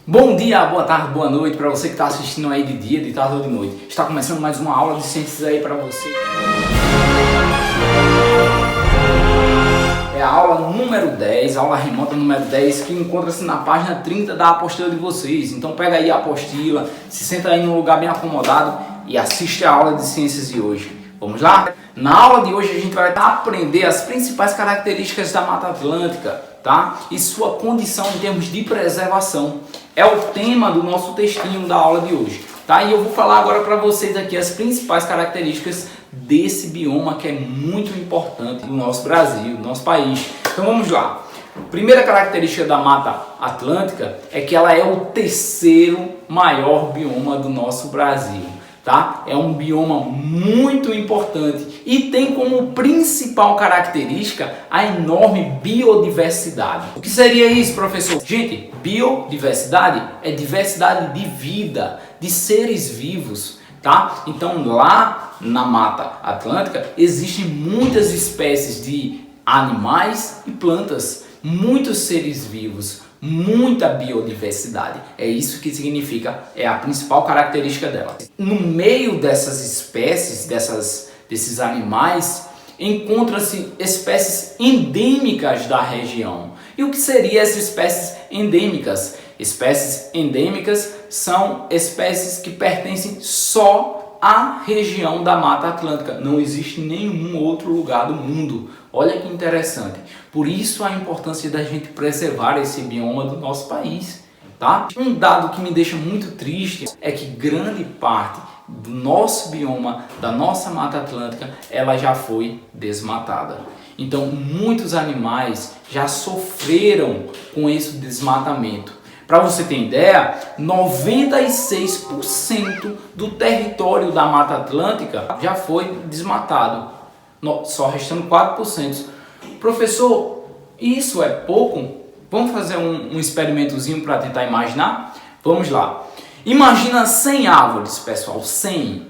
Bom dia, boa tarde, boa noite para você que está assistindo aí de dia, de tarde ou de noite. Está começando mais uma aula de ciências aí para você. É a aula número 10, a aula remota número 10, que encontra-se na página 30 da apostila de vocês. Então pega aí a apostila, se senta aí num lugar bem acomodado e assiste a aula de ciências de hoje. Vamos lá? Na aula de hoje a gente vai aprender as principais características da Mata Atlântica, tá? E sua condição em termos de preservação. É o tema do nosso textinho da aula de hoje, tá? E eu vou falar agora para vocês aqui as principais características desse bioma que é muito importante no nosso Brasil, no nosso país. Então vamos lá. Primeira característica da Mata Atlântica é que ela é o terceiro maior bioma do nosso Brasil. Tá? É um bioma muito importante e tem como principal característica a enorme biodiversidade. O que seria isso, professor? Gente, biodiversidade é diversidade de vida, de seres vivos. Tá? Então lá na Mata Atlântica existem muitas espécies de animais e plantas, muitos seres vivos, muita biodiversidade. É isso que significa, é a principal característica dela. No meio dessas espécies, desses animais, encontram-se espécies endêmicas da região. E o que seriam essas espécies endêmicas? Espécies endêmicas são espécies que pertencem só à região da Mata Atlântica. Não existe nenhum outro lugar do mundo. Olha que interessante. Por isso a importância da gente preservar esse bioma do nosso país, tá? Um dado que me deixa muito triste é que grande parte do nosso bioma, da nossa Mata Atlântica, ela já foi desmatada. Então muitos animais já sofreram com esse desmatamento. Para você ter ideia, 96% do território da Mata Atlântica já foi desmatado, só restando 4%. Professor, isso é pouco? Vamos fazer um experimentozinho para tentar imaginar? Vamos lá. Imagina 100 árvores, pessoal, 100.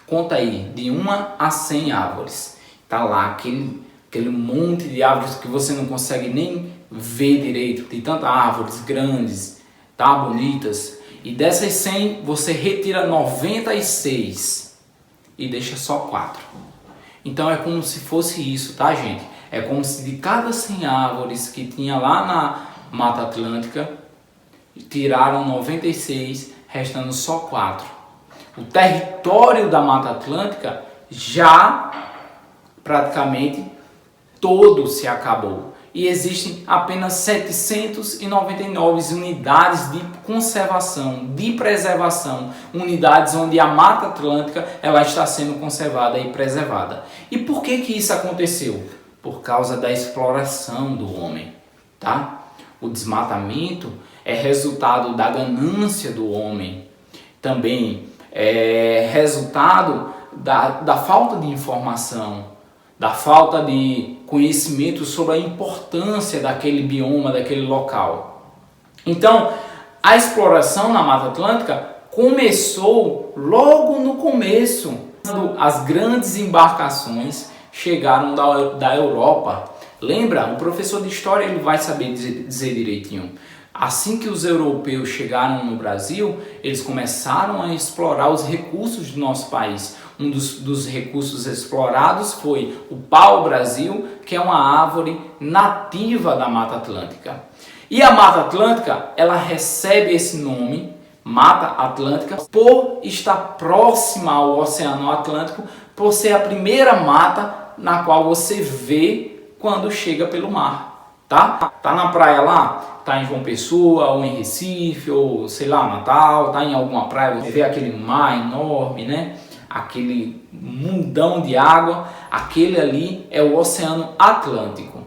Conta aí, de 1 a 100 árvores. Tá lá aquele monte de árvores que você não consegue nem ver direito. Tem tantas árvores grandes, tá, bonitas. E dessas 100, você retira 96 e deixa só 4. Então é como se fosse isso, tá, gente? É como se de cada 100 árvores que tinha lá na Mata Atlântica, tiraram 96, restando só 4. O território da Mata Atlântica já praticamente todo se acabou. E existem apenas 799 unidades de conservação, de preservação, unidades onde a Mata Atlântica ela está sendo conservada e preservada. E por que isso aconteceu? Por causa da exploração do homem, tá? O desmatamento é resultado da ganância do homem, também é resultado da falta de informação, da falta de conhecimento sobre a importância daquele bioma, daquele local. Então, a exploração na Mata Atlântica começou logo no começo, quando as grandes embarcações chegaram da Europa. Lembra? O professor de história ele vai saber dizer direitinho. Assim que os europeus chegaram no Brasil, eles começaram a explorar os recursos do nosso país. Um dos recursos explorados foi o pau-brasil, que é uma árvore nativa da Mata Atlântica. E a Mata Atlântica, ela recebe esse nome, Mata Atlântica, por estar próxima ao Oceano Atlântico, por ser a primeira mata na qual você vê quando chega pelo mar, tá? Tá na praia lá, tá em João Pessoa, ou em Recife, ou sei lá, Natal, tá em alguma praia, você vê aquele mar enorme, né? Aquele mundão de água, aquele ali é o Oceano Atlântico.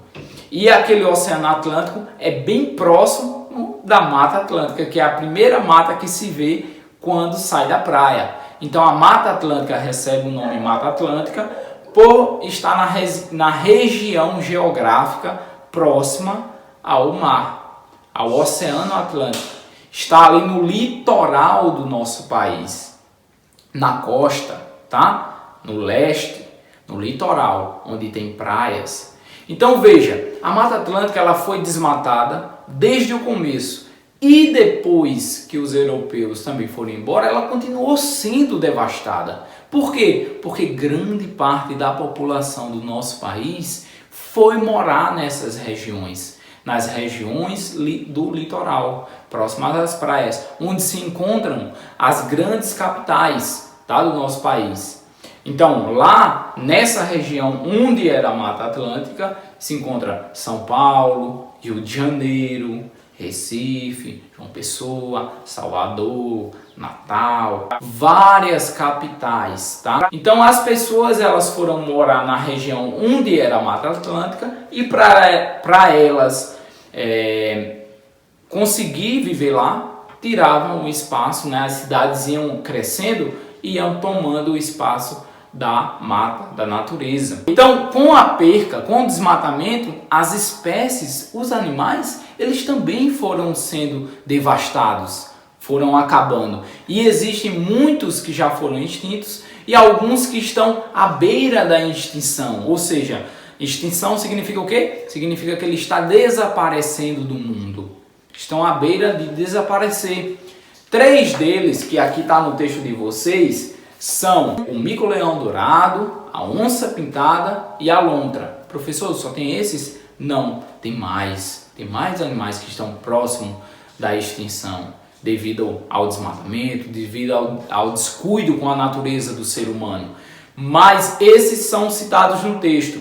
E aquele Oceano Atlântico é bem próximo da Mata Atlântica, que é a primeira mata que se vê quando sai da praia. Então a Mata Atlântica recebe o nome Mata Atlântica por estar na região geográfica próxima ao mar, ao Oceano Atlântico. Está ali no litoral do nosso país, na costa, tá? No leste, no litoral, onde tem praias. Então veja, a Mata Atlântica ela foi desmatada desde o começo. E depois que os europeus também foram embora, ela continuou sendo devastada. Por quê? Porque grande parte da população do nosso país foi morar nessas regiões, nas regiões do litoral, próximas às praias, onde se encontram as grandes capitais, tá, do nosso país. Então, lá nessa região onde era a Mata Atlântica, se encontra São Paulo, Rio de Janeiro, Recife, João Pessoa, Salvador, Natal, várias capitais, tá? Então as pessoas elas foram morar na região onde era a Mata Atlântica e para elas conseguir viver lá, tiravam o espaço, né? As cidades iam crescendo e iam tomando o espaço da mata, da natureza. Então, com a perca, com o desmatamento, as espécies, os animais, eles também foram sendo devastados, foram acabando. E existem muitos que já foram extintos e alguns que estão à beira da extinção. Ou seja, extinção significa o quê? Significa que ele está desaparecendo do mundo. Estão à beira de desaparecer. 3 deles, que aqui está no texto de vocês, são o mico-leão-dourado, a onça-pintada e a lontra. Professor, só tem esses? Não, tem mais. Tem mais animais que estão próximos da extinção devido ao desmatamento, devido ao descuido com a natureza do ser humano. Mas esses são citados no texto.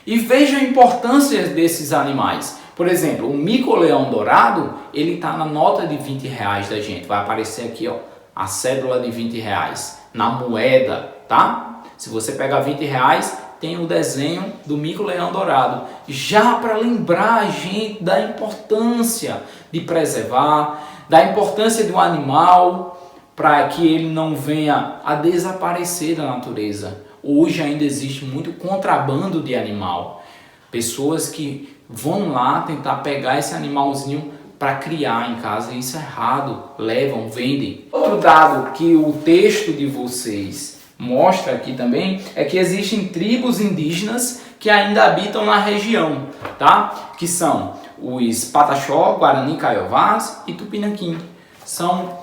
E veja a importância desses animais. Por exemplo, o mico-leão-dourado, ele está na nota de R$20 da gente. Vai aparecer aqui, ó, a cédula de R$20. Na moeda, tá? Se você pegar R$20, tem o desenho do mico-leão-dourado, já para lembrar a gente da importância de preservar, da importância do animal, para que ele não venha a desaparecer da natureza. Hoje ainda existe muito contrabando de animal, pessoas que vão lá tentar pegar esse animalzinho para criar em casa, isso é errado, levam, vendem. Outro dado que o texto de vocês mostra aqui também é que existem tribos indígenas que ainda habitam na região, tá? Que são os Pataxó, Guarani, Kaiowás e Tupinanquim. São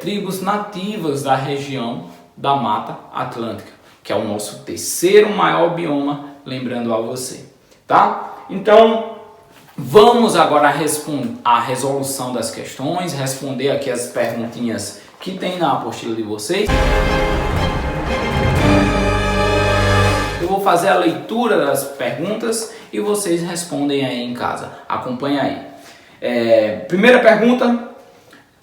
tribos nativas da região da Mata Atlântica, que é o nosso 3º maior bioma, lembrando a você, tá? Então, vamos agora à resolução das questões, responder aqui as perguntinhas que tem na apostila de vocês. Eu vou fazer a leitura das perguntas e vocês respondem aí em casa. Acompanha aí. Primeira pergunta.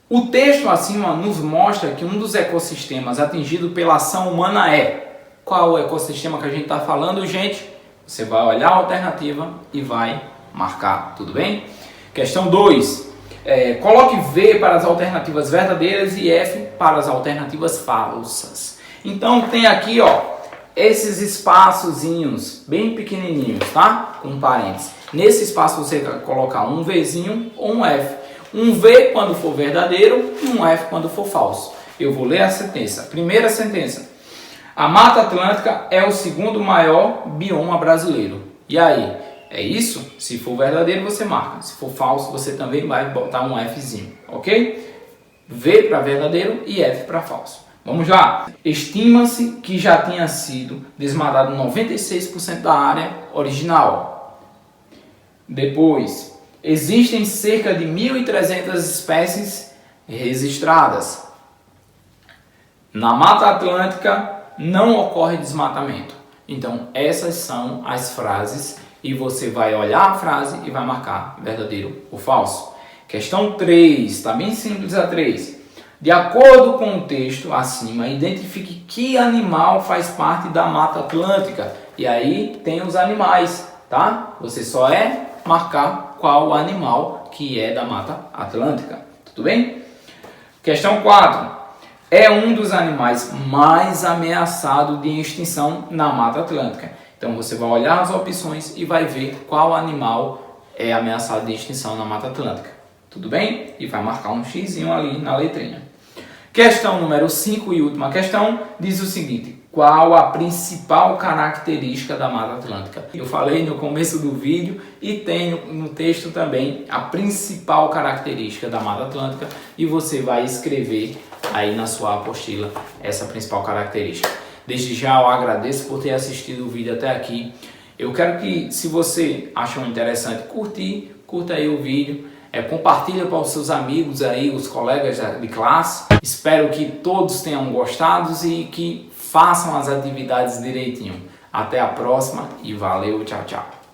O texto acima nos mostra que um dos ecossistemas atingido pela ação humana é... Qual o ecossistema que a gente está falando, gente? Você vai olhar a alternativa e vai marcar, tudo bem? Questão 2. Coloque V para as alternativas verdadeiras e F para as alternativas falsas. Então tem aqui, ó, esses espaçozinhos bem pequenininhos, tá? Com parênteses. Nesse espaço você vai colocar um Vzinho ou um F. Um V quando for verdadeiro e um F quando for falso. Eu vou ler a sentença. Primeira sentença. A Mata Atlântica é o 2º maior bioma brasileiro. E aí? É isso? Se for verdadeiro, você marca. Se for falso, você também vai botar um Fzinho, ok? V para verdadeiro e F para falso. Vamos lá. Estima-se que já tenha sido desmatado 96% da área original. Depois, existem cerca de 1.300 espécies registradas. Na Mata Atlântica não ocorre desmatamento. Então, essas são as frases e você vai olhar a frase e vai marcar verdadeiro ou falso. Questão 3, está bem simples a 3. De acordo com o texto acima, identifique que animal faz parte da Mata Atlântica. E aí tem os animais, tá? Você só marcar qual animal que é da Mata Atlântica. Tudo bem? Questão 4. É um dos animais mais ameaçados de extinção na Mata Atlântica. Então você vai olhar as opções e vai ver qual animal é ameaçado de extinção na Mata Atlântica. Tudo bem? E vai marcar um xizinho ali na letrinha. Questão número 5 e última questão diz o seguinte. qual a principal característica da Mata Atlântica. Eu falei no começo do vídeo e tenho no texto também a principal característica da Mata Atlântica e você vai escrever aí na sua apostila essa principal característica. Desde já eu agradeço por ter assistido o vídeo até aqui. Eu quero que, se você achou interessante, curta aí o vídeo, compartilha para os seus amigos aí, os colegas de classe. Espero que todos tenham gostado e que façam as atividades direitinho. Até a próxima e valeu, tchau, tchau.